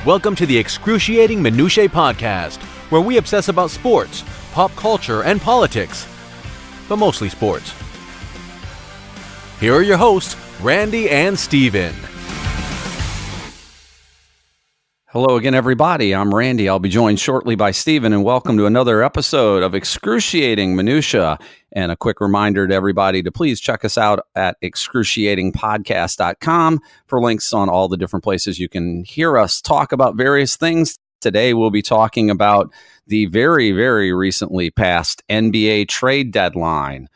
Welcome to the Excruciating Minutiae Podcast, where we obsess about sports, pop culture, and politics, but mostly sports. Here are your hosts, Randy and Steven. Hello again, everybody. I'm Randy. I'll be joined shortly by Steven, and welcome to another episode of Excruciating Minutia. And a quick reminder to everybody to please check us out at excruciatingpodcast.com for links on all the different places you can hear us talk about various things. Today, we'll be talking about the very, very recently passed NBA trade deadline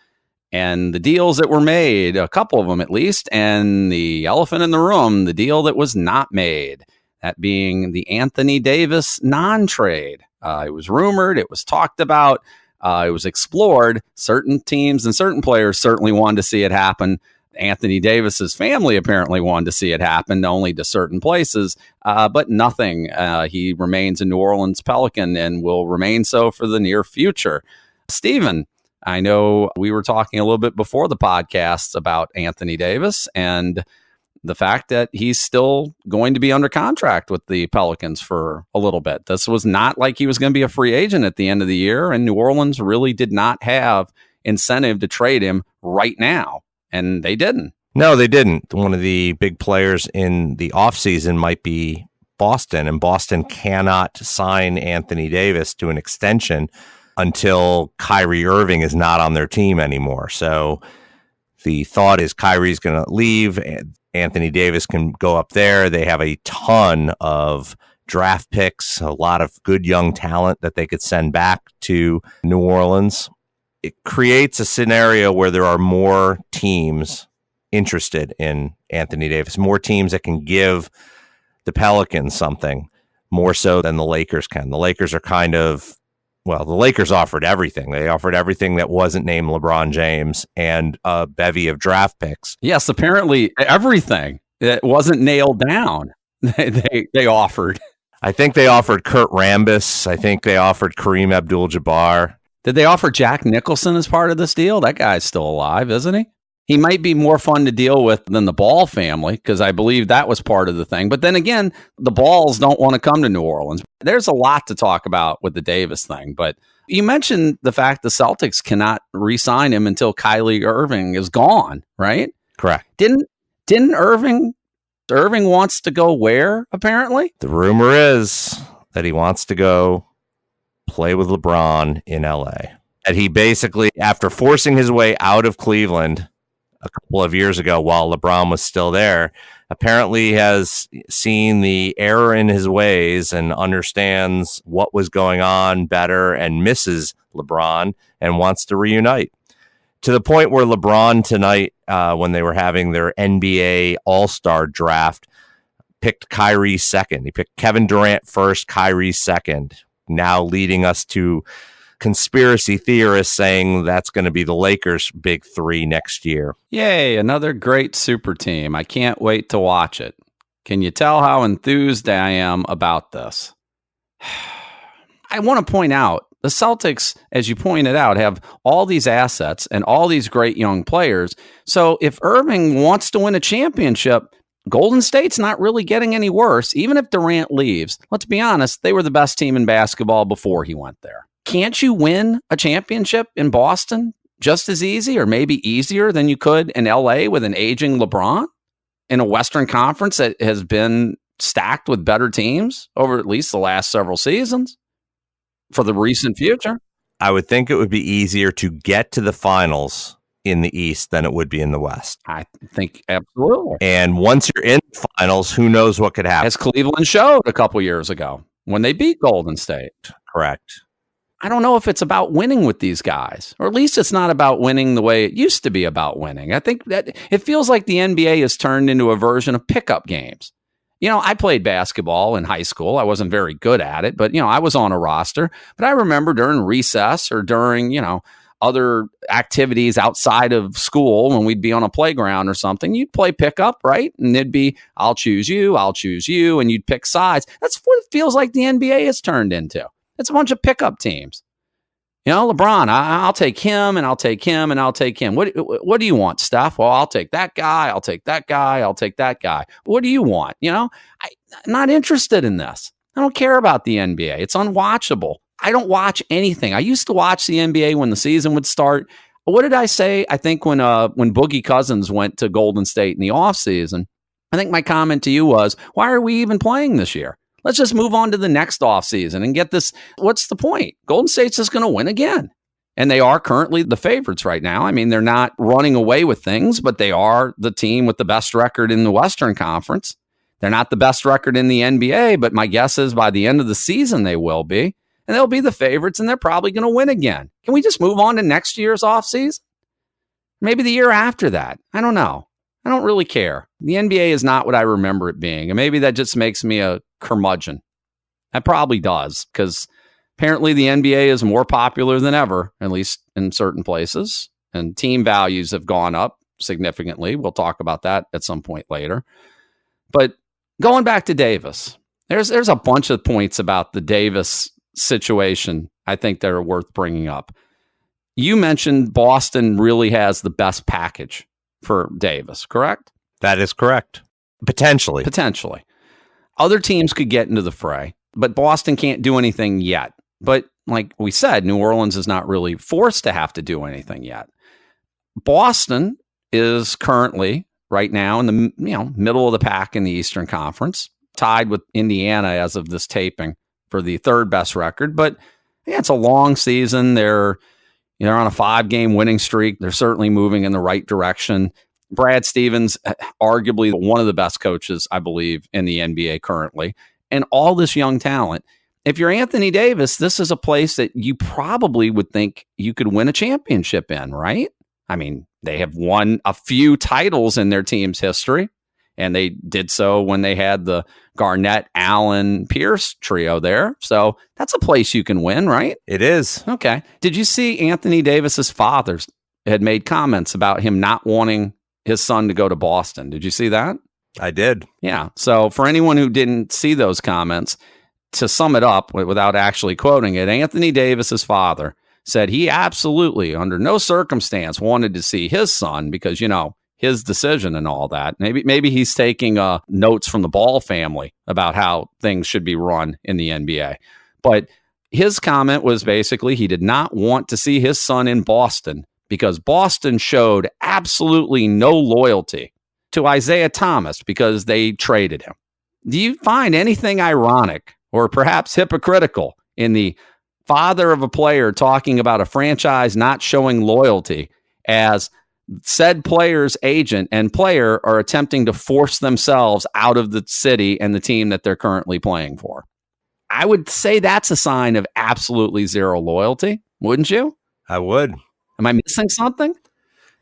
and the deals that were made, a couple of them at least, and the elephant in the room, the deal that was not made. That being the Anthony Davis non-trade. It was rumored, it was talked about, it was explored. Certain teams and certain players certainly wanted to see it happen. Anthony Davis's family apparently wanted to see it happen, only to certain places, but nothing. He remains a New Orleans Pelican and will remain so for the near future. Steven, I know we were talking a little bit before the podcast about Anthony Davis and the fact that he's still going to be under contract with the Pelicans for a little bit. This was not like he was going to be a free agent at the end of the year, and New Orleans really did not have incentive to trade him right now, and they didn't. No, they didn't. One of the big players in the offseason might be Boston, and Boston cannot sign Anthony Davis to an extension until Kyrie Irving is not on their team anymore. So the thought is Kyrie's going to leave, and Anthony Davis can go up there. They have a ton of draft picks, a lot of good young talent that they could send back to New Orleans. It creates a scenario where there are more teams interested in Anthony Davis, more teams that can give the Pelicans something more so than the Lakers can. The Lakers are the Lakers offered everything. They offered everything that wasn't named LeBron James and a bevy of draft picks. Yes, apparently everything that wasn't nailed down, they offered. I think they offered Kurt Rambis. I think they offered Kareem Abdul-Jabbar. Did they offer Jack Nicholson as part of this deal? That guy's still alive, isn't he? He might be more fun to deal with than the Ball family, because I believe that was part of the thing. But then again, the Balls don't want to come to New Orleans. There's a lot to talk about with the Davis thing. But you mentioned the fact the Celtics cannot re-sign him until Kyrie Irving is gone, right? Correct. Didn't Irving wants to go where, apparently? The rumor is that he wants to go play with LeBron in LA. And he basically, after forcing his way out of Cleveland a couple of years ago while LeBron was still there, apparently has seen the error in his ways and understands what was going on better and misses LeBron and wants to reunite. To the point where LeBron tonight, when they were having their NBA All-Star draft, picked Kyrie second. He picked Kevin Durant first, Kyrie second, now leading us to conspiracy theorists saying that's going to be the Lakers' big three next year. Yay, another great super team. I can't wait to watch it. Can you tell how enthused I am about this? I want to point out, the Celtics, as you pointed out, have all these assets and all these great young players. So if Irving wants to win a championship, Golden State's not really getting any worse, even if Durant leaves. Let's be honest, they were the best team in basketball before he went there. Can't you win a championship in Boston just as easy or maybe easier than you could in LA with an aging LeBron in a Western Conference that has been stacked with better teams over at least the last several seasons for the recent future? I would think it would be easier to get to the finals in the East than it would be in the West. I think absolutely. And once you're in the finals, who knows what could happen? As Cleveland showed a couple years ago when they beat Golden State. Correct. I don't know if it's about winning with these guys, or at least it's not about winning the way it used to be about winning. I think that it feels like the NBA has turned into a version of pickup games. You know, I played basketball in high school. I wasn't very good at it, but, I was on a roster. But I remember during recess or during, other activities outside of school when we'd be on a playground or something, you'd play pickup, right? And it'd be, I'll choose you, and you'd pick sides. That's what it feels like the NBA has turned into. It's a bunch of pickup teams. LeBron, I'll take him, and I'll take him, and I'll take him. What do you want, Steph? Well, I'll take that guy. I'll take that guy. I'll take that guy. What do you want? I'm not interested in this. I don't care about the NBA. It's unwatchable. I don't watch anything. I used to watch the NBA when the season would start. What did I say? I think when Boogie Cousins went to Golden State in the offseason, I think my comment to you was, why are we even playing this year? Let's just move on to the next offseason and get this. What's the point? Golden State's just going to win again. And they are currently the favorites right now. I mean, they're not running away with things, but they are the team with the best record in the Western Conference. They're not the best record in the NBA, but my guess is by the end of the season, they will be. And they'll be the favorites, and they're probably going to win again. Can we just move on to next year's offseason? Maybe the year after that. I don't know. I don't really care. The NBA is not what I remember it being. And maybe that just makes me a curmudgeon. That probably does, because apparently the NBA is more popular than ever, at least in certain places. And team values have gone up significantly. We'll talk about that at some point later. But going back to Davis, there's a bunch of points about the Davis situation I think that are worth bringing up. You mentioned Boston really has the best package for Davis, correct? That is correct. Potentially. Other teams could get into the fray, but Boston can't do anything yet. But like we said, New Orleans is not really forced to have to do anything yet. Boston is currently right now in the middle of the pack in the Eastern Conference, tied with Indiana as of this taping for the third best record. But yeah, it's a long season. They're on a 5-game winning streak. They're certainly moving in the right direction. Brad Stevens, arguably one of the best coaches, I believe, in the NBA currently, and all this young talent. If you're Anthony Davis, this is a place that you probably would think you could win a championship in, right? I mean, they have won a few titles in their team's history, and they did so when they had the Garnett, Allen, Pierce trio there. So that's a place you can win, right? It is. Okay. Did you see Anthony Davis's father had made comments about him not wanting his son to go to Boston? Did you see that? I did. Yeah. So for anyone who didn't see those comments, to sum it up without actually quoting it, Anthony Davis's father said he absolutely, under no circumstance, wanted to see his son because, his decision and all that. Maybe he's taking notes from the Ball family about how things should be run in the NBA. But his comment was basically he did not want to see his son in Boston because Boston showed absolutely no loyalty to Isaiah Thomas because they traded him. Do you find anything ironic or perhaps hypocritical in the father of a player talking about a franchise not showing loyalty as said player's agent and player are attempting to force themselves out of the city and the team that they're currently playing for? I would say that's a sign of absolutely zero loyalty, wouldn't you? I would. Am I missing something?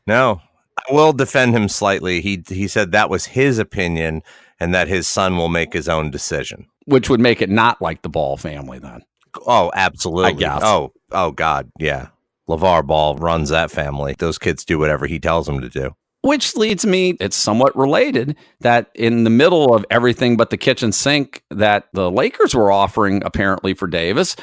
No, I will defend him slightly. He said that was his opinion and that his son will make his own decision. Which would make it not like the Ball family then. Oh, absolutely. I guess. Oh, God, yeah. LeVar Ball runs that family. Those kids do whatever he tells them to do. Which leads me, it's somewhat related, that in the middle of everything but the kitchen sink that the Lakers were offering apparently for Davis,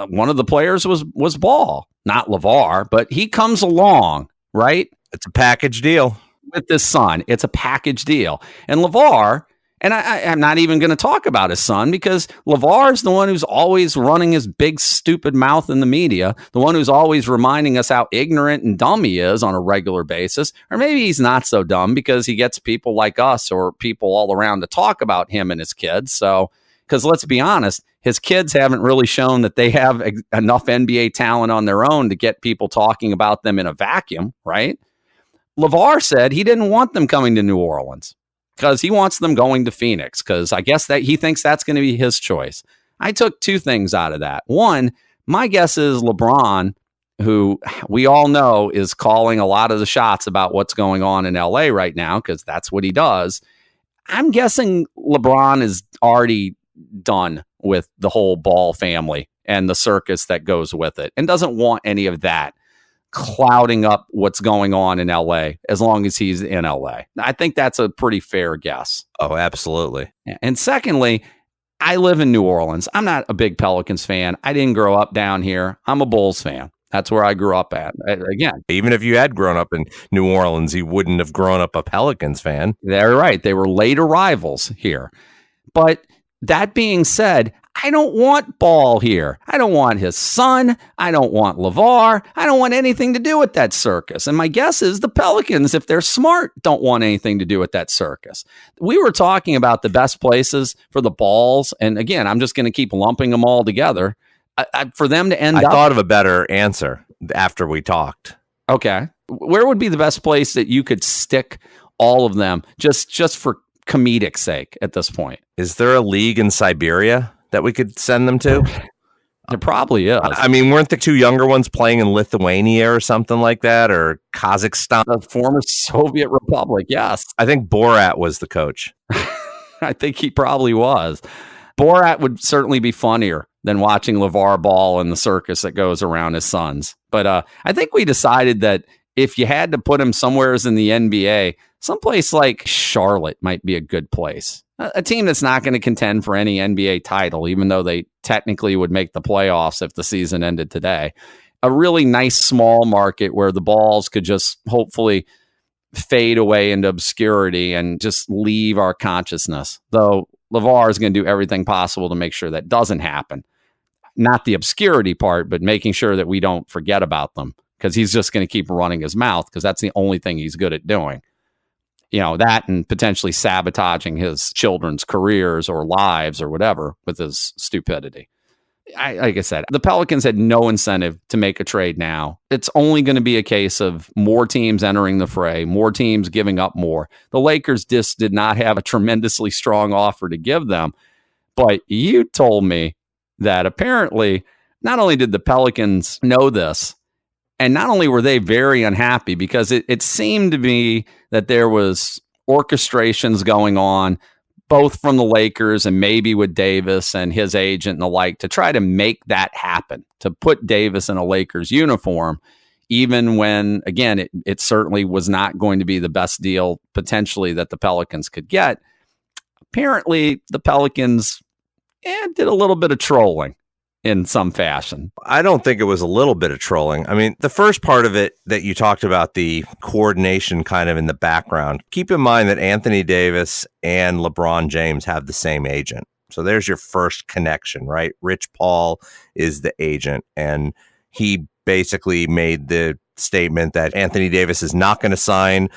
one of the players was Ball, not LeVar, but he comes along, right? It's a package deal. With his son. It's a package deal. And LeVar, and I'm not even going to talk about his son because LeVar is the one who's always running his big, stupid mouth in the media, the one who's always reminding us how ignorant and dumb he is on a regular basis. Or maybe he's not so dumb because he gets people like us or people all around to talk about him and his kids. So, because let's be honest, his kids haven't really shown that they have enough NBA talent on their own to get people talking about them in a vacuum, right? LeVar said he didn't want them coming to New Orleans because he wants them going to Phoenix because I guess that he thinks that's going to be his choice. I took two things out of that. One, my guess is LeBron, who we all know is calling a lot of the shots about what's going on in LA right now because that's what he does. I'm guessing LeBron is already done with the whole Ball family and the circus that goes with it and doesn't want any of that clouding up what's going on in LA as long as he's in LA. I think that's a pretty fair guess. Oh, absolutely. And secondly, I live in New Orleans. I'm not a big Pelicans fan. I didn't grow up down here. I'm a Bulls fan. That's where I grew up at. Again, Even if you had grown up in New Orleans, you wouldn't have grown up a Pelicans fan. they're right. They were later rivals here. But that being said, I don't want Ball here. I don't want his son. I don't want LeVar. I don't want anything to do with that circus. And my guess is the Pelicans, if they're smart, don't want anything to do with that circus. We were talking about the best places for the Balls. And again, I'm just going to keep lumping them all together. For them to end I up... thought of a better answer after we talked. Okay. Where would be the best place that you could stick all of them just for comedic sake at this point? Is there a league in Siberia that we could send them to? There probably is. I mean, weren't the two younger ones playing in Lithuania or something like that, or Kazakhstan? The former Soviet Republic, yes. I think Borat was the coach. I think he probably was. Borat would certainly be funnier than watching LeVar Ball and the circus that goes around his sons. But I think we decided that if you had to put him somewhere in the NBA, someplace like Charlotte might be a good place. A team that's not going to contend for any NBA title, even though they technically would make the playoffs if the season ended today. A really nice small market where the Balls could just hopefully fade away into obscurity and just leave our consciousness. Though LeVar is going to do everything possible to make sure that doesn't happen. Not the obscurity part, but making sure that we don't forget about them, because he's just going to keep running his mouth because that's the only thing he's good at doing. You know, that and potentially sabotaging his children's careers or lives or whatever with his stupidity. Like I said, the Pelicans had no incentive to make a trade now. It's only going to be a case of more teams entering the fray, more teams giving up more. The Lakers just did not have a tremendously strong offer to give them. But you told me that apparently not only did the Pelicans know this, and not only were they very unhappy, because it seemed to be that there was orchestrations going on, both from the Lakers and maybe with Davis and his agent and the like, to try to make that happen, to put Davis in a Lakers uniform, even when, again, it certainly was not going to be the best deal potentially that the Pelicans could get. Apparently, the Pelicans did a little bit of trolling in some fashion. I don't think it was a little bit of trolling. I mean, the first part of it that you talked about, the coordination kind of in the background, keep in mind that Anthony Davis and LeBron James have the same agent. So there's your first connection, right? Rich Paul is the agent, and he basically made the statement that Anthony Davis is not going to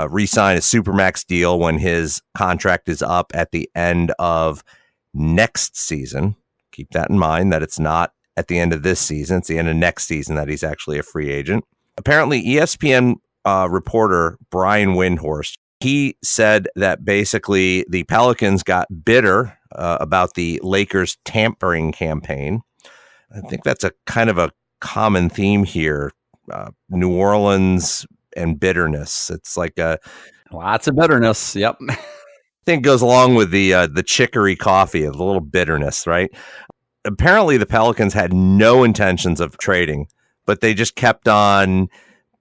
re-sign a Supermax deal when his contract is up at the end of next season. Keep that in mind, that it's not at the end of this season. It's the end of next season that he's actually a free agent. Apparently, ESPN reporter Brian Windhorst, he said that basically the Pelicans got bitter about the Lakers tampering campaign. I think that's a kind of a common theme here. New Orleans and bitterness. It's like lots of bitterness. Yep. I think it goes along with the chicory coffee, a little bitterness, right? Apparently, the Pelicans had no intentions of trading, but they just kept on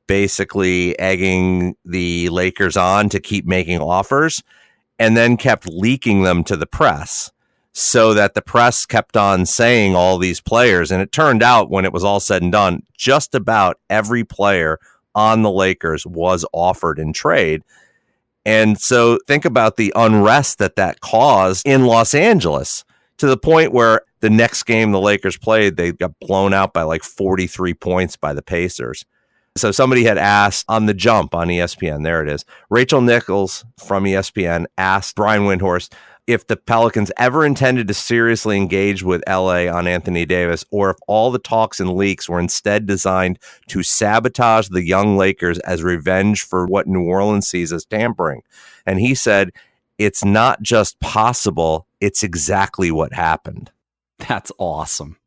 basically egging the Lakers on to keep making offers, and then kept leaking them to the press, so that the press kept on saying all these players. And it turned out, when it was all said and done, just about every player on the Lakers was offered in trade. And so think about the unrest that caused in Los Angeles, to the point where the next game the Lakers played, they got blown out by like 43 points by the Pacers. So somebody had asked on The Jump on ESPN, there it is, Rachel Nichols from ESPN asked Brian Windhorst if the Pelicans ever intended to seriously engage with LA on Anthony Davis, or if all the talks and leaks were instead designed to sabotage the young Lakers as revenge for what New Orleans sees as tampering. And he said, it's not just possible, it's exactly what happened. That's awesome.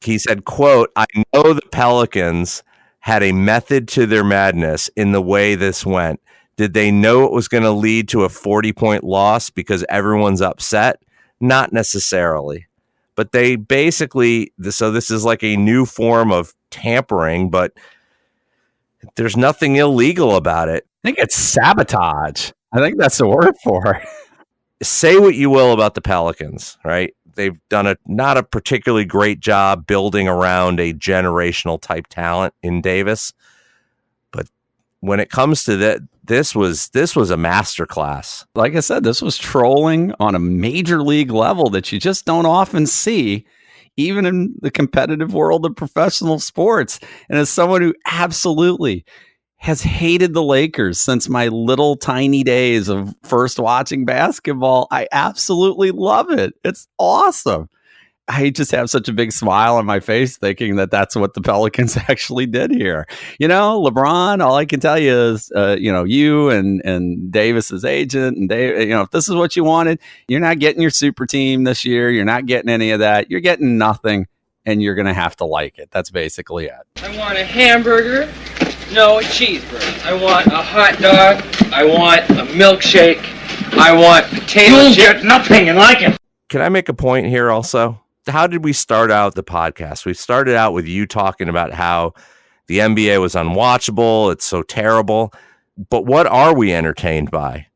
He said, quote, I know the Pelicans had a method to their madness in the way this went. Did they know it was going to lead to a 40-point loss because everyone's upset? Not necessarily. But they basically, so this is like a new form of tampering, but there's nothing illegal about it. I think it's sabotage. I think that's the word for it. Say what you will about the Pelicans, right? They've done not a particularly great job building around a generational type talent in Davis. But when it comes to that, this was a masterclass. Like I said, this was trolling on a major league level that you just don't often see, even in the competitive world of professional sports. And as someone who absolutely has hated the Lakers since my little tiny days of first watching basketball, I absolutely love it. It's awesome. I just have such a big smile on my face thinking that that's what the Pelicans actually did here. LeBron, all I can tell you is, you and Davis's agent and Dave, if this is what you wanted, you're not getting your super team this year. You're not getting any of that. You're getting nothing, and you're going to have to like it. That's basically it. I want a hamburger. No, a cheeseburger. I want a hot dog. I want a milkshake. I want potato chips. You'll get nothing and like it. Can I make a point here also? How did we start out the podcast? We started out with you talking about how the NBA was unwatchable. It's so terrible. But what are we entertained by?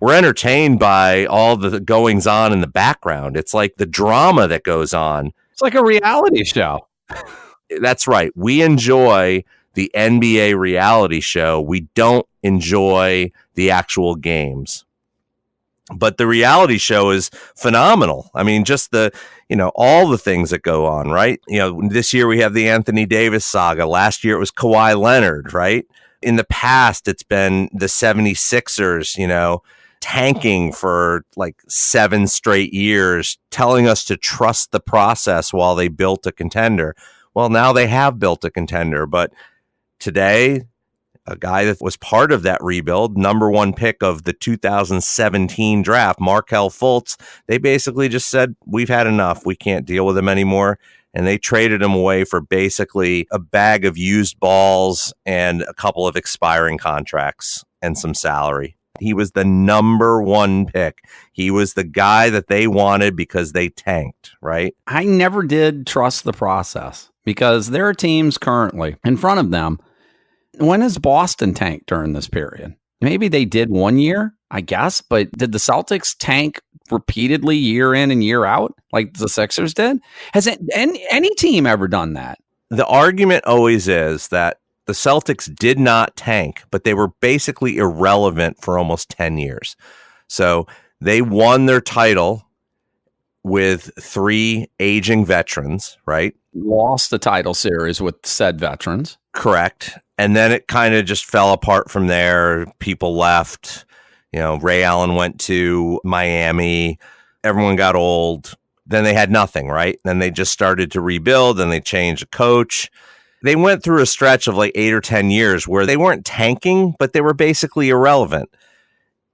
We're entertained by all the goings on in the background. It's like the drama that goes on. It's like a reality show. That's right. We enjoy the NBA reality show. We don't enjoy the actual games. But the reality show is phenomenal. I mean, just all the things that go on, right? This year we have the Anthony Davis saga. Last year it was Kawhi Leonard, right? In the past, it's been the 76ers, tanking for like 7 straight years, telling us to trust the process while they built a contender. Well, now they have built a contender, but today, a guy that was part of that rebuild, number 1 pick of the 2017 draft, Markelle Fultz, they basically just said, we've had enough. We can't deal with him anymore. And they traded him away for basically a bag of used balls and a couple of expiring contracts and some salary. He was the number 1 pick. He was the guy that they wanted because they tanked, right? I never did trust the process because there are teams currently in front of them. When has Boston tanked during this period? Maybe they did 1 year, I guess, but did the Celtics tank repeatedly year in and year out like the Sixers did? Has any team ever done that? The argument always is that the Celtics did not tank, but they were basically irrelevant for almost 10 years. So they won their title with 3 aging veterans, right? Lost the title series with said veterans. Correct. And then it kind of just fell apart from there. People left. Ray Allen went to Miami. Everyone got old. Then they had nothing, right? Then they just started to rebuild and they changed a coach. They went through a stretch of like 8 or 10 years where they weren't tanking, but they were basically irrelevant.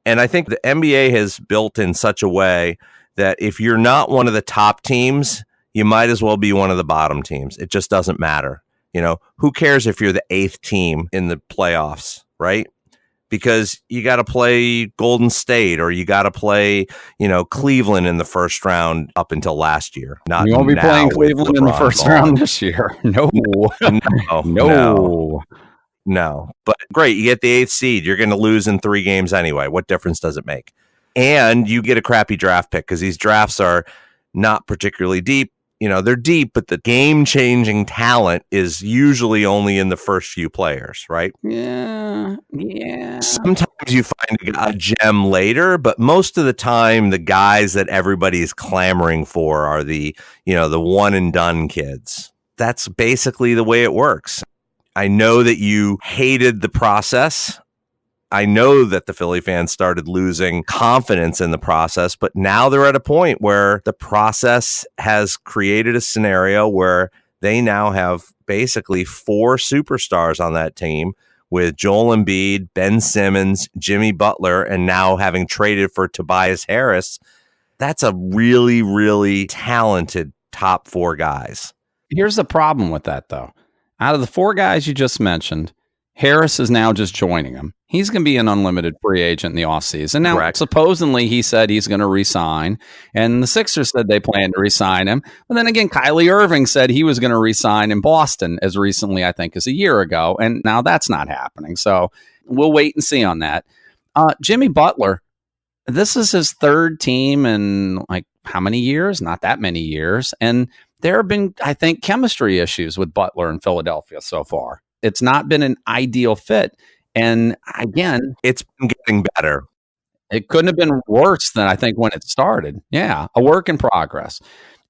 And I think the NBA has built in such a way that if you're not one of the top teams, you might as well be one of the bottom teams. It just doesn't matter. Who cares if you're the 8th team in the playoffs, right? Because you got to play Golden State or you got to play, Cleveland in the first round up until last year. You won't be playing Cleveland in the first round this year. No. No. But great, you get the 8th seed. You're going to lose in 3 games anyway. What difference does it make? And you get a crappy draft pick because these drafts are not particularly deep. They're deep, but the game-changing talent is usually only in the first few players, right? Yeah. Sometimes you find a gem later, but most of the time, the guys that everybody's clamoring for are the one-and-done kids. That's basically the way it works. I know that you hated the process. I know that the Philly fans started losing confidence in the process, but now they're at a point where the process has created a scenario where they now have basically 4 superstars on that team with Joel Embiid, Ben Simmons, Jimmy Butler, and now having traded for Tobias Harris. That's a really, really talented top 4 guys. Here's the problem with that, though. Out of the 4 guys you just mentioned, Harris is now just joining him. He's going to be an unlimited free agent in the offseason. Now, Correct. Supposedly, he said he's going to resign, and the Sixers said they plan to resign him. But then again, Kyrie Irving said he was going to resign in Boston as recently, I think, as a year ago, and now that's not happening. So we'll wait and see on that. Jimmy Butler, this is his third team in like how many years? Not that many years. And there have been, I think, chemistry issues with Butler in Philadelphia so far. It's not been an ideal fit. And again, it's been getting better. It couldn't have been worse than I think when it started. Yeah, a work in progress.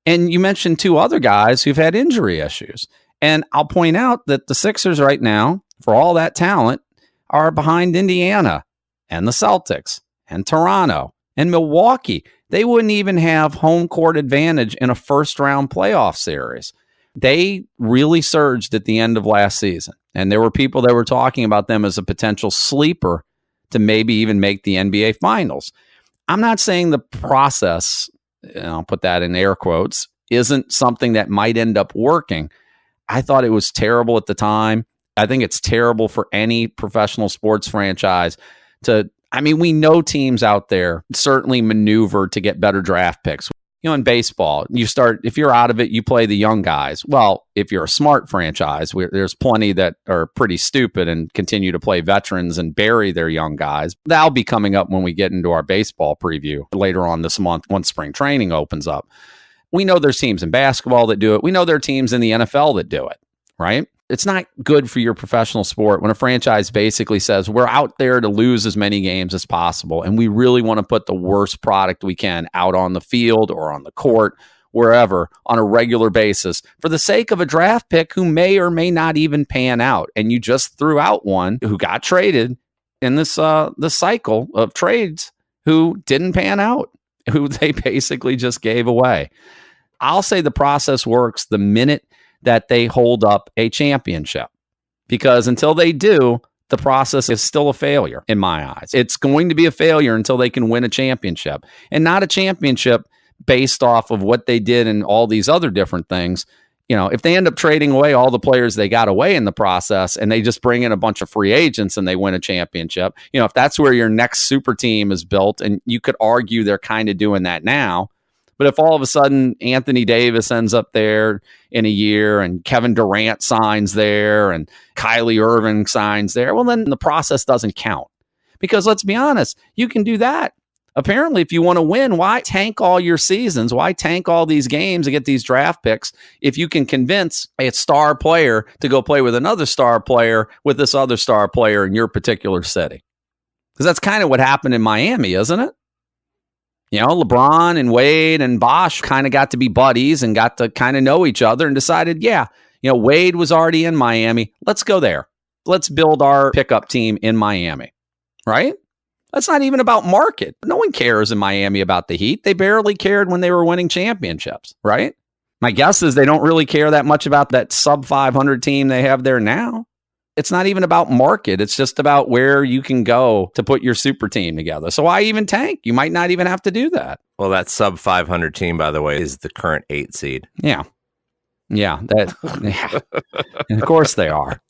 And you mentioned two other guys who've had injury issues. And I'll point out that the Sixers right now, for all that talent, are behind Indiana and the Celtics and Toronto and Milwaukee. They wouldn't even have home court advantage in a first-round playoff series. They really surged at the end of last season. And there were people that were talking about them as a potential sleeper to maybe even make the NBA Finals. I'm not saying the process, and I'll put that in air quotes, isn't something that might end up working. I thought it was terrible at the time. I think it's terrible for any professional sports franchise to, we know teams out there certainly maneuver to get better draft picks. In baseball, if you're out of it, you play the young guys. Well, if you're a smart franchise, there's plenty that are pretty stupid and continue to play veterans and bury their young guys. That'll be coming up when we get into our baseball preview later on this month once spring training opens up. We know there's teams in basketball that do it. We know there are teams in the NFL that do it, right? It's not good for your professional sport when a franchise basically says we're out there to lose as many games as possible, and we really want to put the worst product we can out on the field or on the court, wherever, on a regular basis for the sake of a draft pick who may or may not even pan out. And you just threw out one who got traded in this cycle of trades who didn't pan out, who they basically just gave away. I'll say the process works the minute that they hold up a championship, because until they do, the process is still a failure in my eyes. It's going to be a failure until they can win a championship, and not a championship based off of what they did and all these other different things. If they end up trading away all the players they got away in the process and they just bring in a bunch of free agents and they win a championship, if that's where your next super team is built, and you could argue they're kind of doing that now. But if all of a sudden Anthony Davis ends up there in a year and Kevin Durant signs there and Kyrie Irving signs there, well, then the process doesn't count. Because let's be honest, you can do that. Apparently, if you want to win, why tank all your seasons? Why tank all these games and get these draft picks if you can convince a star player to go play with another star player with this other star player in your particular city? Because that's kind of what happened in Miami, isn't it? LeBron and Wade and Bosh kind of got to be buddies and got to kind of know each other and decided, Wade was already in Miami. Let's go there. Let's build our pickup team in Miami, right? That's not even about market. No one cares in Miami about the Heat. They barely cared when they were winning championships, right? My guess is they don't really care that much about that sub 500 team they have there now. It's not even about market. It's just about where you can go to put your super team together. So why even tank? You might not even have to do that. Well, that sub 500 team, by the way, is the current 8 seed. Yeah. Yeah. Of course they are.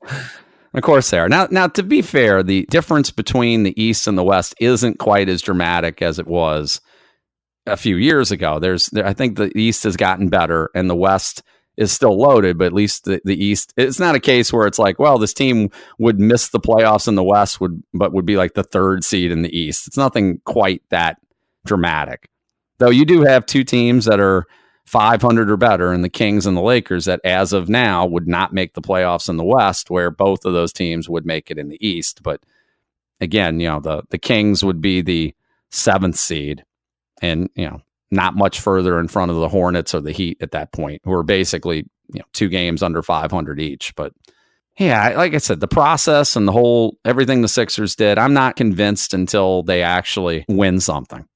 Of course they are. Now, to be fair, the difference between the East and the West isn't quite as dramatic as it was a few years ago. I think the East has gotten better and the West is still loaded, but at least the East, it's not a case where it's like, well, this team would miss the playoffs in the West, but would be like the 3rd seed in the East. It's nothing quite that dramatic. Though you do have two teams that are 500 or better, and the Kings and the Lakers, that as of now would not make the playoffs in the West, where both of those teams would make it in the East. But again, the Kings would be the 7th seed, and not much further in front of the Hornets or the Heat at that point, who are basically 2 games under 500 each. But yeah, like I said, the process and everything the Sixers did, I'm not convinced until they actually win something.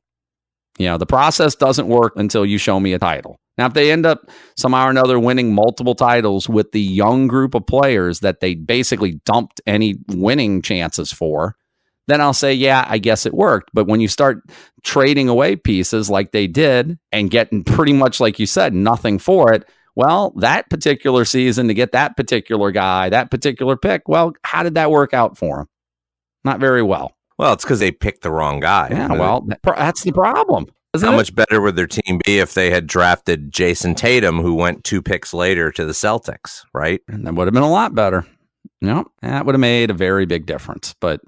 The process doesn't work until you show me a title. Now, if they end up somehow or another winning multiple titles with the young group of players that they basically dumped any winning chances for, then I'll say, yeah, I guess it worked. But when you start trading away pieces like they did and getting pretty much, like you said, nothing for it, well, that particular season to get that particular guy, that particular pick, well, how did that work out for him? Not very well. Well, it's because they picked the wrong guy. Yeah, well, that's the problem. How much better would their team be if they had drafted Jason Tatum, who went 2 picks later to the Celtics, right? And that would have been a lot better. That would have made a very big difference. But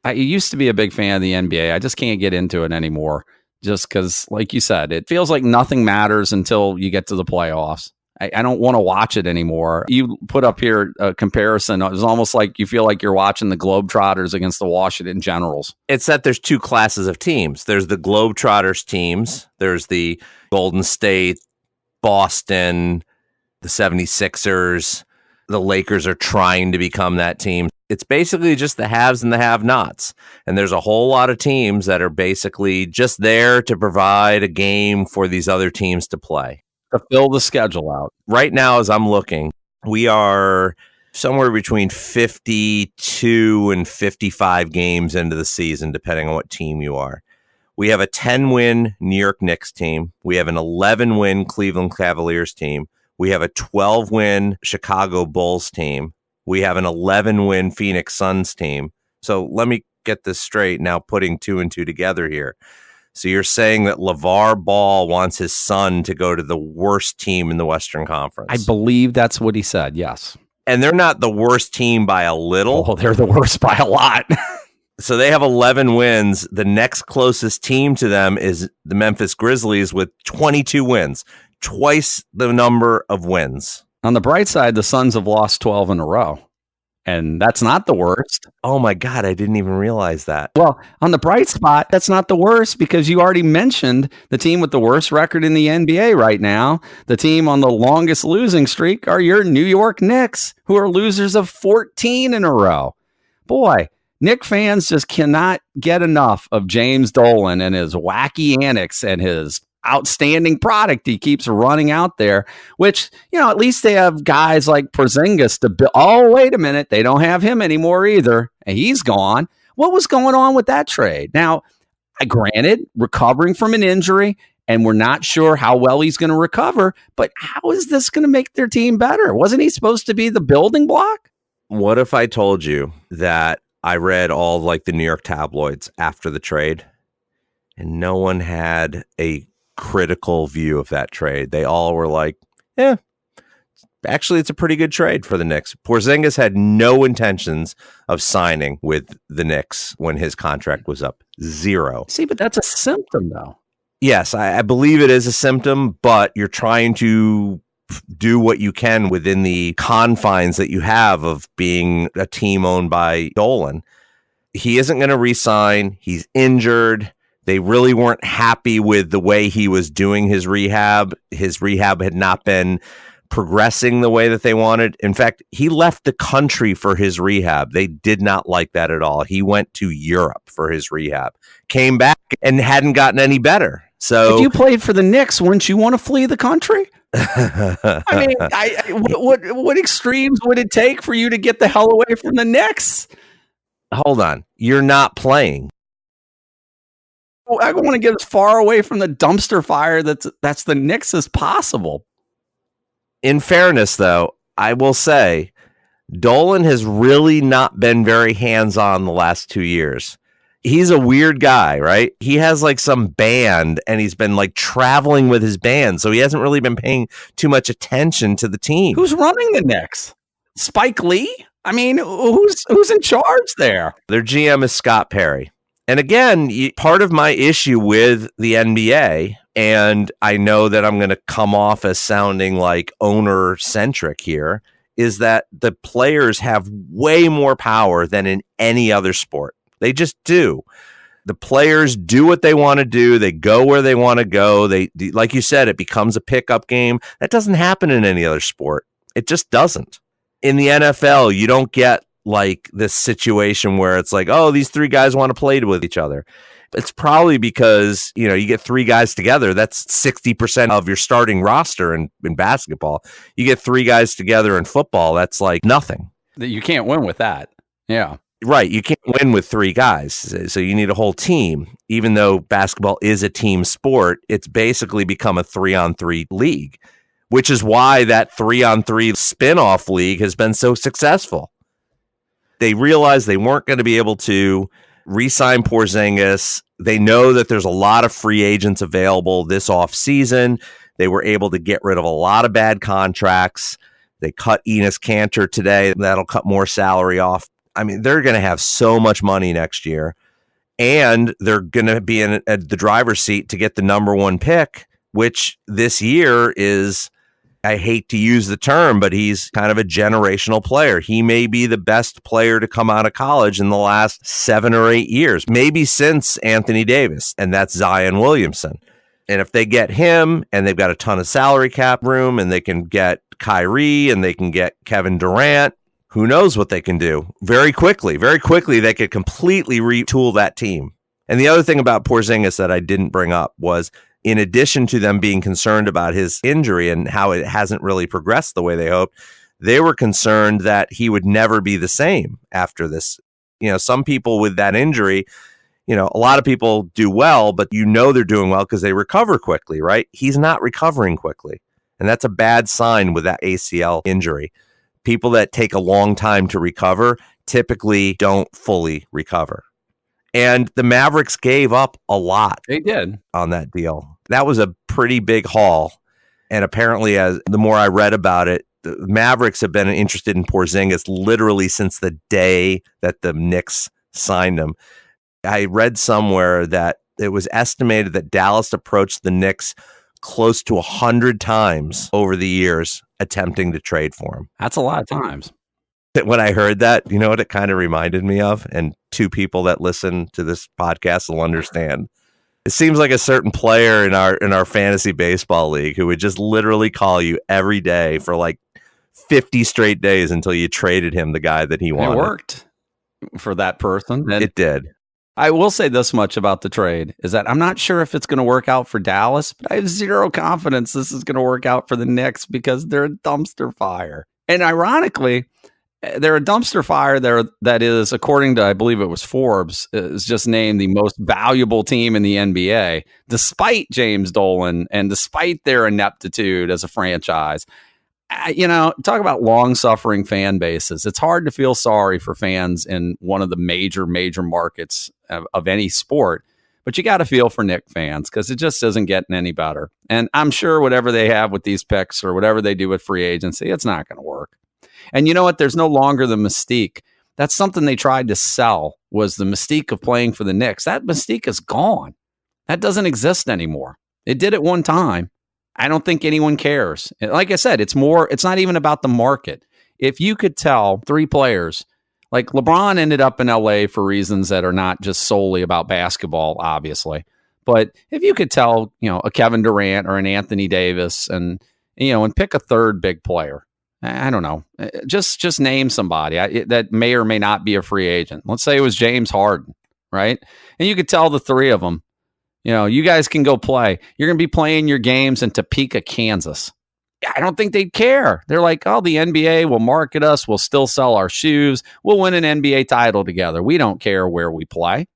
I used to be a big fan of the NBA. I just can't get into it anymore. Just because, like you said, it feels like nothing matters until you get to the playoffs. I don't want to watch it anymore. You put up here a comparison. It was almost like you feel like you're watching the Globetrotters against the Washington Generals. It's that there's two classes of teams. There's the Globetrotters teams. There's the Golden State, Boston, the 76ers. The Lakers are trying to become that team. It's basically just the haves and the have-nots. And there's a whole lot of teams that are basically just there to provide a game for these other teams to play. To fill the schedule out. Right now, as I'm looking, we are somewhere between 52 and 55 games into the season, depending on what team you are. We have a 10-win New York Knicks team. We have an 11-win Cleveland Cavaliers team. We have a 12-win Chicago Bulls team. We have an 11-win Phoenix Suns team. So let me get this straight now, putting two and two together here. So you're saying that LeVar Ball wants his son to go to the worst team in the Western Conference? I believe that's what he said, yes. And they're not the worst team by a little. Oh, they're the worst by a lot. So they have 11 wins. The next closest team to them is the Memphis Grizzlies with 22 wins, twice the number of wins. On the bright side, the Suns have lost 12 in a row. And that's not the worst. Oh, my God. I didn't even realize that. Well, on the bright spot, that's not the worst because you already mentioned the team with the worst record in the NBA right now. The team on the longest losing streak are your New York Knicks, who are losers of 14 in a row. Boy, Knick fans just cannot get enough of James Dolan and his wacky antics and his outstanding product he keeps running out there, which, at least they have guys like Porzingis to build. Oh, wait a minute. They don't have him anymore either. And he's gone. What was going on with that trade? Now, granted, recovering from an injury, and we're not sure how well he's going to recover, but how is this going to make their team better? Wasn't he supposed to be the building block? What if I told you that I read all the New York tabloids after the trade and no one had a critical view of that trade? They all were like, actually, it's a pretty good trade for the Knicks. Porzingis had no intentions of signing with the Knicks when his contract was up. Zero. See, but that's a symptom, though. Yes, I believe it is a symptom, but you're trying to do what you can within the confines that you have of being a team owned by Dolan. He isn't going to re-sign. He's injured. They really weren't happy with the way he was doing his rehab. His rehab had not been progressing the way that they wanted. In fact, he left the country for his rehab. They did not like that at all. He went to Europe for his rehab, came back and hadn't gotten any better. So if you played for the Knicks, wouldn't you want to flee the country? I mean, what extremes would it take for you to get the hell away from the Knicks? Hold on. You're not playing. I want to get as far away from the dumpster fire that's the Knicks as possible. In fairness, though, I will say Dolan has really not been very hands-on the last 2 years. He's a weird guy, right? He has some band and he's been traveling with his band. So he hasn't really been paying too much attention to the team. Who's running the Knicks? Spike Lee? I mean, who's in charge there? Their GM is Scott Perry. And again, part of my issue with the NBA, and I know that I'm going to come off as sounding like owner-centric here, is that the players have way more power than in any other sport. They just do. The players do what they want to do. They go where they want to go. They, like you said, it becomes a pickup game. That doesn't happen in any other sport. It just doesn't. In the NFL, you don't get this situation where it's these three guys want to play with each other. It's probably because, you get three guys together. That's 60% of your starting roster in basketball. You get three guys together in football. That's nothing. You can't win with that. Yeah. Right. You can't win with three guys. So you need a whole team. Even though basketball is a team sport, it's basically become a 3-on-3 league, which is why that 3-on-3 spin-off league has been so successful. They realized they weren't going to be able to re-sign Porzingis. They know that there's a lot of free agents available this offseason. They were able to get rid of a lot of bad contracts. They cut Enes Kanter today. That'll cut more salary off. I mean, they're going to have so much money next year, and they're going to be in the driver's seat to get the number one pick, which this year is, I hate to use the term, but he's kind of a generational player. He may be the best player to come out of college in the last 7 or 8 years, maybe since Anthony Davis, and that's Zion Williamson. And if they get him, and they've got a ton of salary cap room, and they can get Kyrie, and they can get Kevin Durant, who knows what they can do very quickly. Very quickly, they could completely retool that team. And the other thing about Porzingis that I didn't bring up was, in addition to them being concerned about his injury and how it hasn't really progressed the way they hoped, they were concerned that he would never be the same after this. You know, some people with that injury, you know, a lot of people do well, but you know they're doing well because they recover quickly, right? He's not recovering quickly. And that's a bad sign with that ACL injury. People that take a long time to recover typically don't fully recover. And the Mavericks gave up a lot. They did on that deal. That was a pretty big haul. And apparently, as the more I read about it, the Mavericks have been interested in Porzingis literally since the day that the Knicks signed him. I read somewhere that it was estimated that Dallas approached the Knicks close to 100 times over the years attempting to trade for him. That's a lot of times. When I heard that, you know what it kind of reminded me of? And two people that listen to this podcast will understand. It seems like a certain player in our fantasy baseball league who would just literally call you every day for like 50 straight days until you traded him the guy that he wanted. It worked for that person. It did. I will say this much about the trade is that I'm not sure if it's going to work out for Dallas, but I have zero confidence this is going to work out for the Knicks because they're a dumpster fire. And ironically, they're a dumpster fire there that is, according to, I believe it was Forbes, is just named the most valuable team in the NBA, despite James Dolan and despite their ineptitude as a franchise. You know, talk about long-suffering fan bases. It's hard to feel sorry for fans in one of the major markets of any sport, but you got to feel for Knicks fans because it just isn't getting any better. And I'm sure whatever they have with these picks or whatever they do with free agency, it's not going to work. And you know what? There's no longer the mystique. That's something they tried to sell, was the mystique of playing for the Knicks. That mystique is gone. That doesn't exist anymore. It did at one time. I don't think anyone cares. Like I said, it's not even about the market. If you could tell 3 players, like LeBron ended up in LA for reasons that are not just solely about basketball, obviously. But if you could tell, you know, a Kevin Durant or an Anthony Davis and pick a third big player, I don't know, just name somebody that may or may not be a free agent. Let's say it was James Harden, right? And you could tell the 3 of them, you know, you guys can go play. You're going to be playing your games in Topeka, Kansas. I don't think they'd care. They're like, oh, the NBA will market us. We'll still sell our shoes. We'll win an NBA title together. We don't care where we play.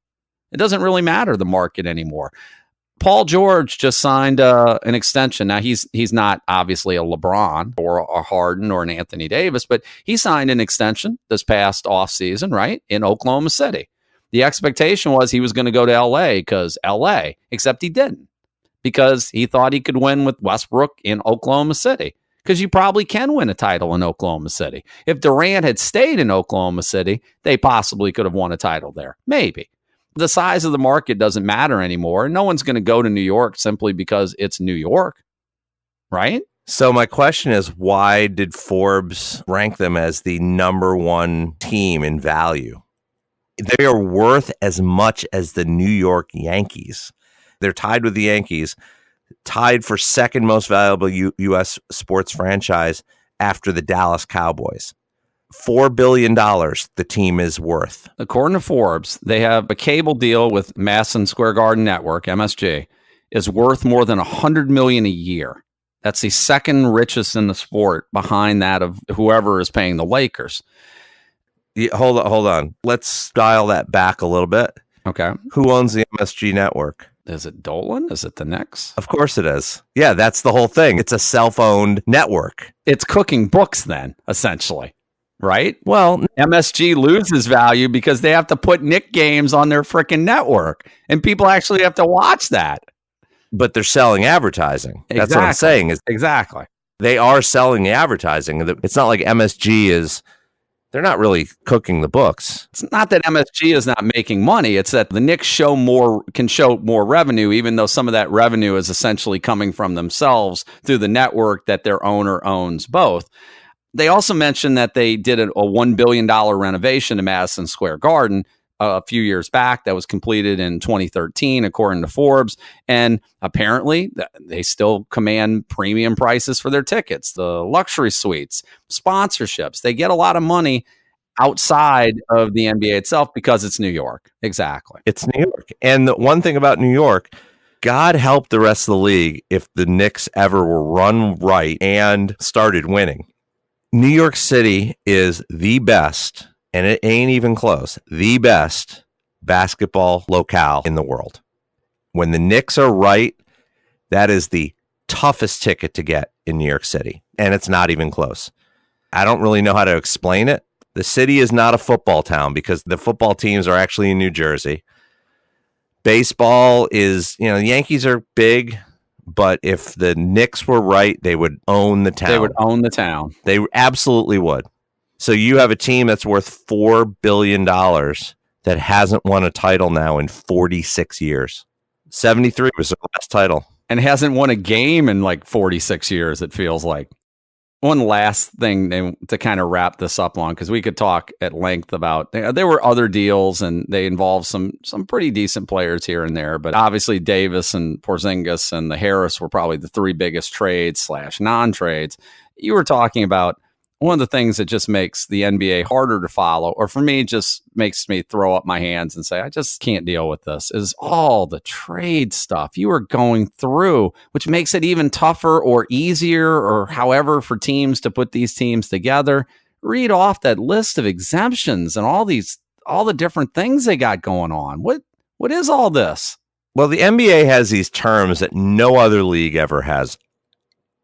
It doesn't really matter, the market anymore. Paul George just signed an extension. Now, he's not obviously a LeBron or a Harden or an Anthony Davis, but he signed an extension this past offseason, right, in Oklahoma City. The expectation was he was going to go to L.A. because L.A., except he didn't, because he thought he could win with Westbrook in Oklahoma City, because you probably can win a title in Oklahoma City. If Durant had stayed in Oklahoma City, they possibly could have won a title there. Maybe. The size of the market doesn't matter anymore. No one's going to go to New York simply because it's New York, right? So my question is, why did Forbes rank them as the number 1 team in value? They are worth as much as the New York Yankees. They're tied with the Yankees, tied for second most valuable U.S. sports franchise after the Dallas Cowboys. $4 billion the team is worth. According to Forbes, they have a cable deal with Madison Square Garden Network, MSG, is worth more than $100 million a year. That's the second richest in the sport, behind that of whoever is paying the Lakers. Yeah, hold on. Let's dial that back a little bit. Okay. Who owns the MSG network? Is it Dolan? Is it the Knicks? Of course it is. Yeah, that's the whole thing. It's a self-owned network. It's cooking books then, essentially, right? Well, MSG loses value because they have to put Knick games on their freaking network, and people actually have to watch that. But they're selling advertising. Exactly. That's what I'm saying. Exactly. They are selling the advertising. It's not like MSG is They're not really cooking the books. It's not that MSG is not making money. It's that the Knicks can show more revenue, even though some of that revenue is essentially coming from themselves through the network that their owner owns both. They also mentioned that they did a $1 billion renovation to Madison Square Garden a few years back that was completed in 2013, according to Forbes. And apparently they still command premium prices for their tickets, the luxury suites, sponsorships. They get a lot of money outside of the NBA itself because it's New York. Exactly. It's New York. And the one thing about New York, God help the rest of the league if the Knicks ever were run right and started winning. New York City is the best, and it ain't even close, the best basketball locale in the world. When the Knicks are right, that is the toughest ticket to get in New York City, and it's not even close. I don't really know how to explain it. The city is not a football town because the football teams are actually in New Jersey. Baseball is, the Yankees are big, but if the Knicks were right, they would own the town. They would own the town. They absolutely would. So you have a team that's worth $4 billion that hasn't won a title now in 46 years. 73 was their last title. And hasn't won a game in like 46 years, it feels like. One last thing to kind of wrap this up on, because we could talk at length about, there were other deals and they involved some pretty decent players here and there, but obviously Davis and Porzingis and the Harris were probably the three biggest trades / non-trades. You were talking about one of the things that just makes the NBA harder to follow, or for me, just makes me throw up my hands and say, I just can't deal with this, is all the trade stuff you are going through, which makes it even tougher or easier or however for teams to put these teams together. Read off that list of exemptions and all the different things they got going on. What is all this? Well, the NBA has these terms that no other league ever has.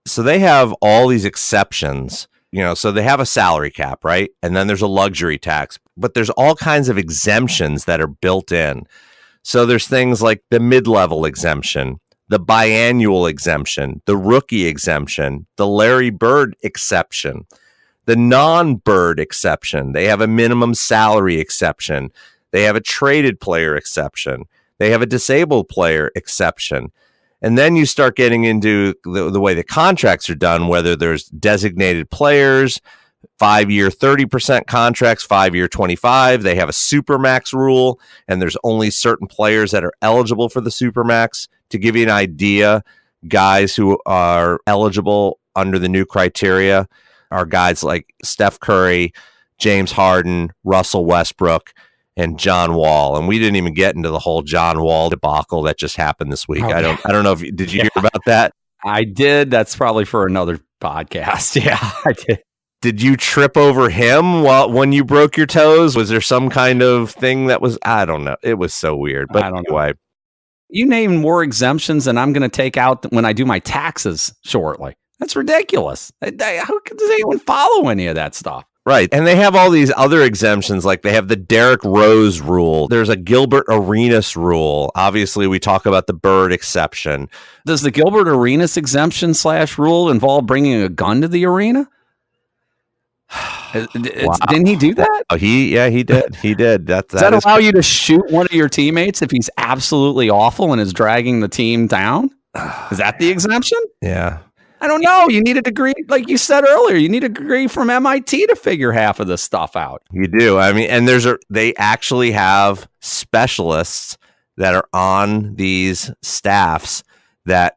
So they have all these exceptions. So they have a salary cap, right? And then there's a luxury tax, but there's all kinds of exemptions that are built in. So there's things like the mid-level exemption, the biannual exemption, the rookie exemption, the Larry Bird exception, the non-Bird exception. They have a minimum salary exception. They have a traded player exception. They have a disabled player exception. And then you start getting into the way the contracts are done, whether there's designated players, 5-year 30% contracts, 5-year 25%. They have a supermax rule, and there's only certain players that are eligible for the supermax. To give you an idea, guys who are eligible under the new criteria are guys like Steph Curry, James Harden, Russell Westbrook, and John Wall. And we didn't even get into the whole John Wall debacle that just happened this week. Okay. I don't know if did you hear about that? I did. That's probably for another podcast. Yeah, I did. Did you trip over him when you broke your toes? Was there some kind of thing that was, I don't know. It was so weird. But anyway. You named more exemptions than I'm going to take out when I do my taxes shortly. That's ridiculous. How does anyone follow any of that stuff? Right. And they have all these other exemptions, like they have the Derrick Rose rule. There's a Gilbert Arenas rule. Obviously, we talk about the Bird exception. Does the Gilbert Arenas exemption / rule involve bringing a gun to the arena? Wow. Didn't he do that? Oh, he did. He did. Does that allow you to shoot one of your teammates if he's absolutely awful and is dragging the team down? Is that the exemption? Yeah. I don't know. You need a degree, like you said earlier. You need a degree from MIT to figure half of this stuff out. You do. I mean, and they actually have specialists that are on these staffs that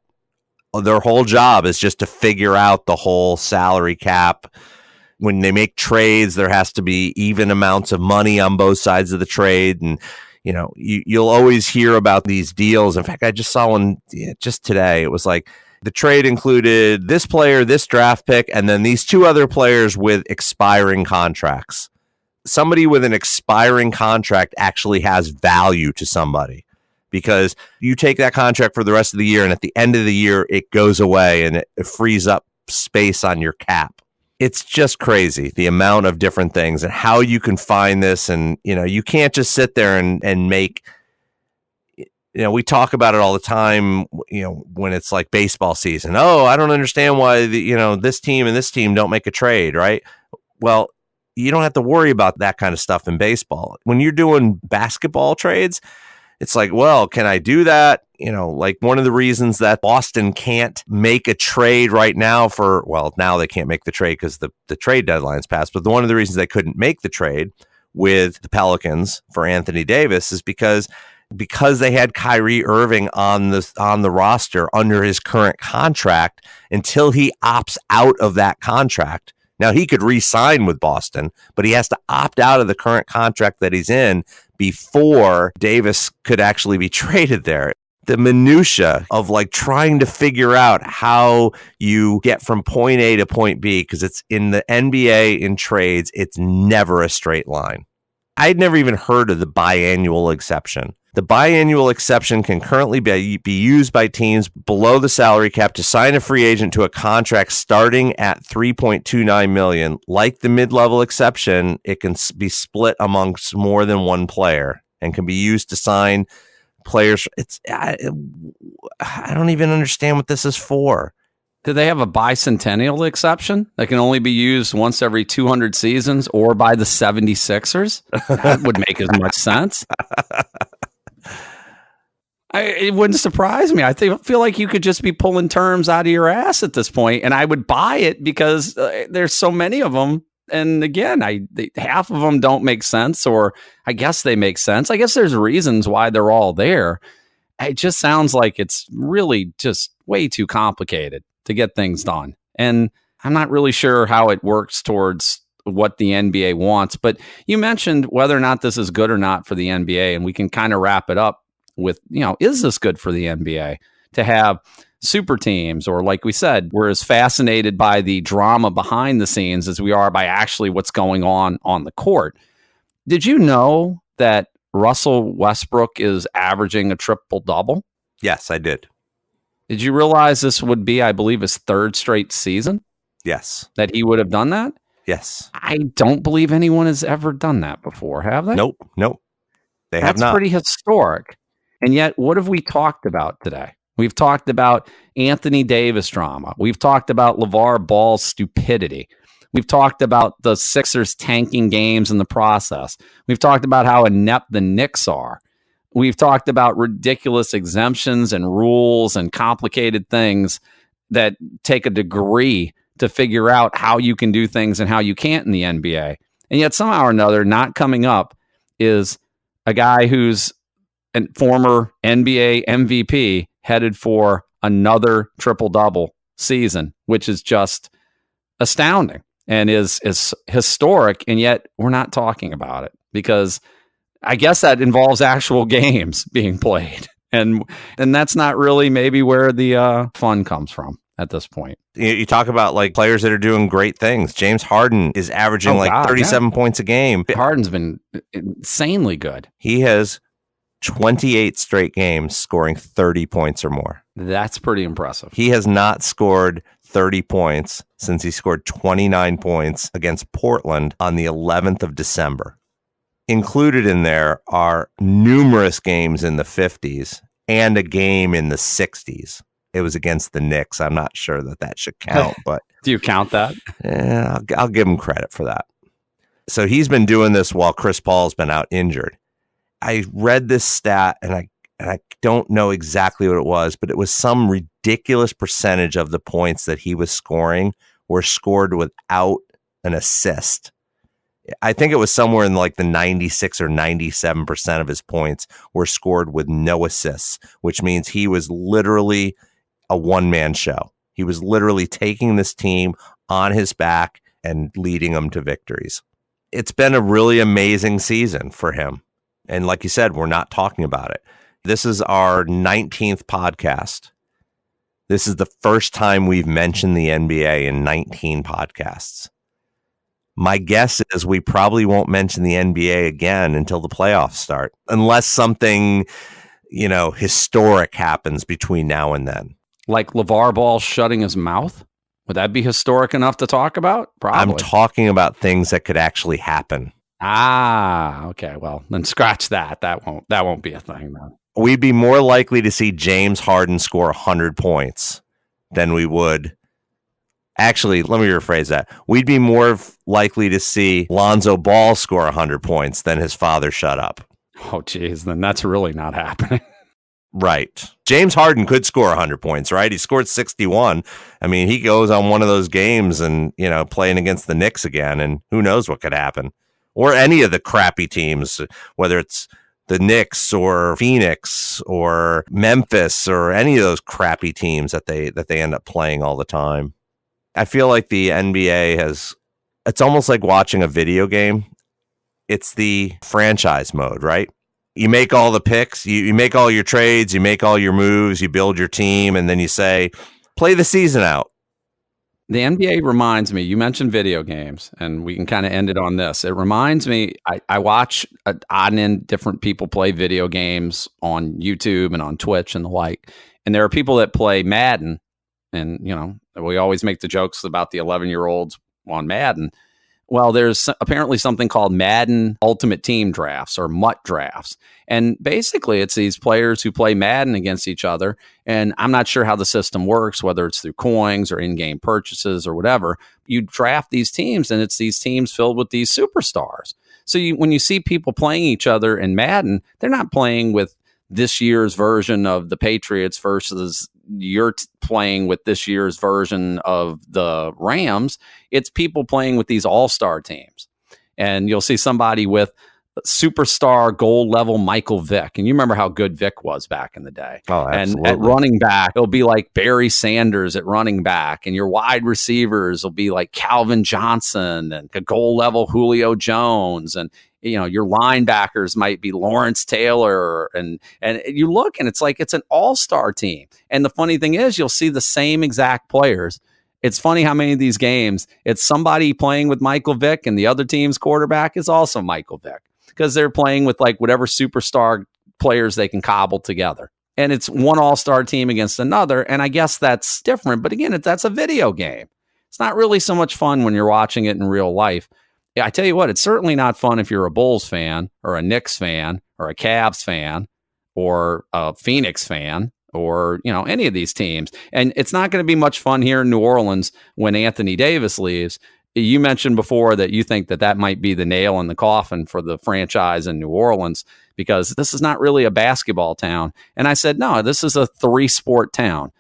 their whole job is just to figure out the whole salary cap. When they make trades, there has to be even amounts of money on both sides of the trade. And, you'll always hear about these deals. In fact, I just saw one just today. It was like, the trade included this player, this draft pick, and then these two other players with expiring contracts. Somebody with an expiring contract actually has value to somebody because you take that contract for the rest of the year, and at the end of the year, it goes away and it frees up space on your cap. It's just crazy, the amount of different things and how you can find this. And, you can't just sit there and make... we talk about it all the time, when it's like baseball season. Oh, I don't understand why this team and this team don't make a trade, right? Well, You don't have to worry about that kind of stuff in baseball. When you're doing basketball trades, it's like, well, can I do that? Like one of the reasons that Boston can't make a trade right now now they can't make the trade because the trade deadline's passed. But one of the reasons they couldn't make the trade with the Pelicans for Anthony Davis is because they had Kyrie Irving on the roster under his current contract until he opts out of that contract. Now, he could re-sign with Boston, but he has to opt out of the current contract that he's in before Davis could actually be traded there. The minutia of like trying to figure out how you get from point A to point B, because it's in the NBA in trades, it's never a straight line. I'd never even heard of the biannual exception. The biannual exception can currently be used by teams below the salary cap to sign a free agent to a contract starting at $3.29 million. Like the mid-level exception, it can be split amongst more than one player and can be used to sign players. I don't even understand what this is for. Do they have a bicentennial exception that can only be used once every 200 seasons or by the 76ers? That would make as much sense. It wouldn't surprise me. I feel like you could just be pulling terms out of your ass at this point, and I would buy it because there's so many of them. And again, half of them don't make sense, or I guess they make sense. I guess there's reasons why they're all there. It just sounds like it's really just way too complicated to get things done. And I'm not really sure how it works towards what the NBA wants. But you mentioned whether or not this is good or not for the NBA, and we can kind of wrap it up with, is this good for the NBA to have super teams? Or like we said, we're as fascinated by the drama behind the scenes as we are by actually what's going on the court. Did you know that Russell Westbrook is averaging a triple-double? Yes, I did. Did you realize this would be, I believe, his third straight season? Yes. That he would have done that? Yes. I don't believe anyone has ever done that before, have they? Nope. They have not. That's pretty historic. And yet, what have we talked about today? We've talked about Anthony Davis drama. We've talked about LeVar Ball's stupidity. We've talked about the Sixers tanking games in the process. We've talked about how inept the Knicks are. We've talked about ridiculous exemptions and rules and complicated things that take a degree to figure out how you can do things and how you can't in the NBA. And yet somehow or another, not coming up is a guy who's a former NBA MVP headed for another triple-double season, which is just astounding and is historic. And yet we're not talking about it because I guess that involves actual games being played. And that's not really maybe where the fun comes from at this point. You talk about like players that are doing great things. James Harden is averaging 37 points a game. Harden's been insanely good. He has 28 straight games scoring 30 points or more. That's pretty impressive. He has not scored 30 points since he scored 29 points against Portland on the 11th of December. Included in there are numerous games in the 50s and a game in the 60s. It was against the Knicks. I'm not sure that should count, but do you count that? Yeah, I'll give him credit for that. So he's been doing this while Chris Paul's been out injured. I read this stat and I don't know exactly what it was, but it was some ridiculous percentage of the points that he was scoring were scored without an assist. I think it was somewhere in like the 96 or 97% of his points were scored with no assists, which means he was literally a one-man show. He was literally taking this team on his back and leading them to victories. It's been a really amazing season for him. And like you said, we're not talking about it. This is our 19th podcast. This is the first time we've mentioned the NBA in 19 podcasts. My guess is we probably won't mention the NBA again until the playoffs start, unless something, historic happens between now and then. Like LeVar Ball shutting his mouth? Would that be historic enough to talk about? Probably. I'm talking about things that could actually happen. Ah, okay. Well, then scratch that. That won't be a thing, though. We'd be more likely to see James Harden score 100 points than we would Actually, let me rephrase that. We'd be more likely to see Lonzo Ball score 100 points than his father shut up. Oh, geez, then that's really not happening. Right. James Harden could score 100 points, right? He scored 61. I mean, he goes on one of those games and, playing against the Knicks again, and who knows what could happen. Or any of the crappy teams, whether it's the Knicks or Phoenix or Memphis or any of those crappy teams that they end up playing all the time. I feel like the NBA it's almost like watching a video game. It's the franchise mode, right? You make all the picks, you make all your trades, you make all your moves, you build your team, and then you say, play the season out. The NBA reminds me, you mentioned video games, and we can kind of end it on this. It reminds me, I watch odd and end different people play video games on YouTube and on Twitch and the like. And there are people that play Madden, and, we always make the jokes about the 11-year-olds on Madden. Well, there's apparently something called Madden Ultimate Team Drafts or MUT drafts. And basically, it's these players who play Madden against each other. And I'm not sure how the system works, whether it's through coins or in-game purchases or whatever. You draft these teams, and it's these teams filled with these superstars. So when you see people playing each other in Madden, they're not playing with this year's version of the Patriots versus you're playing with this year's version of the Rams. It's people playing with these all-star teams. And you'll see somebody with superstar gold level Michael Vick. And you remember how good Vick was back in the day. Oh, absolutely. And at running back, it'll be like Barry Sanders at running back. And your wide receivers will be like Calvin Johnson and a gold level Julio Jones. And your linebackers might be Lawrence Taylor, and you look and it's like it's an all-star team. And the funny thing is, you'll see the same exact players. It's funny how many of these games it's somebody playing with Michael Vick, and the other team's quarterback is also Michael Vick because they're playing with like whatever superstar players they can cobble together. And it's one all-star team against another, and I guess that's different. But again, that's a video game. It's not really so much fun when you're watching it in real life. Yeah, I tell you what, it's certainly not fun if you're a Bulls fan or a Knicks fan or a Cavs fan or a Phoenix fan or, any of these teams. And it's not going to be much fun here in New Orleans when Anthony Davis leaves. You mentioned before that you think that might be the nail in the coffin for the franchise in New Orleans because this is not really a basketball town. And I said, no, this is a 3-sport town: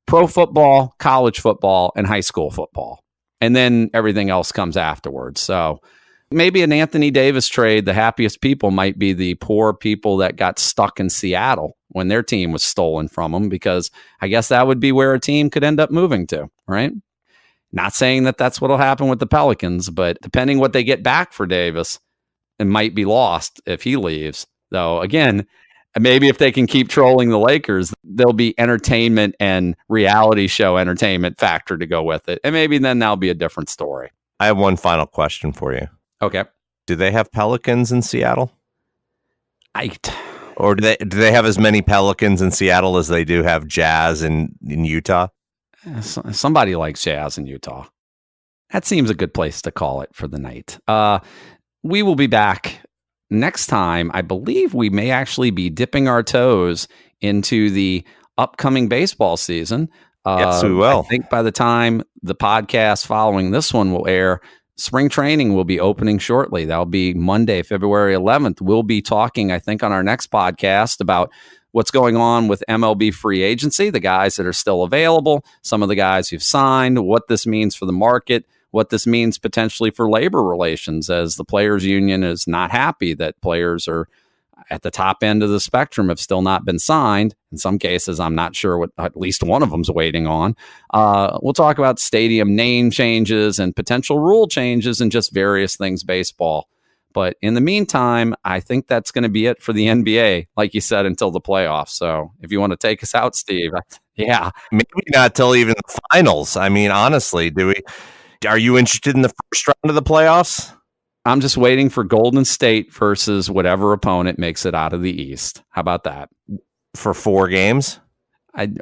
pro football, college football, and high school football. And then everything else comes afterwards. So maybe an Anthony Davis trade, the happiest people might be the poor people that got stuck in Seattle when their team was stolen from them, because I guess that would be where a team could end up moving to, right? Not saying that that's what will happen with the Pelicans, but depending what they get back for Davis, it might be lost if he leaves. Though, again, maybe if they can keep trolling the Lakers, there'll be entertainment and reality show entertainment factor to go with it. And maybe then that'll be a different story. I have one final question for you. Okay. Do they have Pelicans in Seattle? Or do they have as many Pelicans in Seattle as they do have Jazz in Utah? Somebody likes Jazz in Utah. That seems a good place to call it for the night. We will be back next time. I believe we may actually be dipping our toes into the upcoming baseball season. Yes, we will. I think by the time the podcast following this one will air, spring training will be opening shortly. That'll be Monday, February 11th. We'll be talking, I think, on our next podcast about what's going on with MLB free agency, the guys that are still available, some of the guys who've signed, what this means for the market, what this means potentially for labor relations, as the players union is not happy that players are at the top end of the spectrum have still not been signed. In some cases, I'm not sure what at least one of them's waiting on. We'll talk about stadium name changes and potential rule changes and just various things baseball. But in the meantime, I think that's going to be it for the NBA, like you said, until the playoffs. So if you want to take us out, Steve, yeah. Maybe not till even the finals. I mean, honestly, are you interested in the first round of the playoffs? I'm just waiting for Golden State versus whatever opponent makes it out of the East. How about that? For 4 games?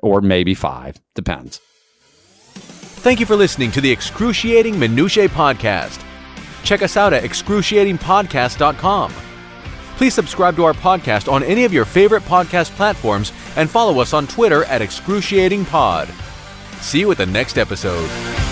Or maybe 5. Depends. Thank you for listening to the Excruciating Minutiae Podcast. Check us out at excruciatingpodcast.com. Please subscribe to our podcast on any of your favorite podcast platforms and follow us on Twitter at excruciatingpod. See you at the next episode.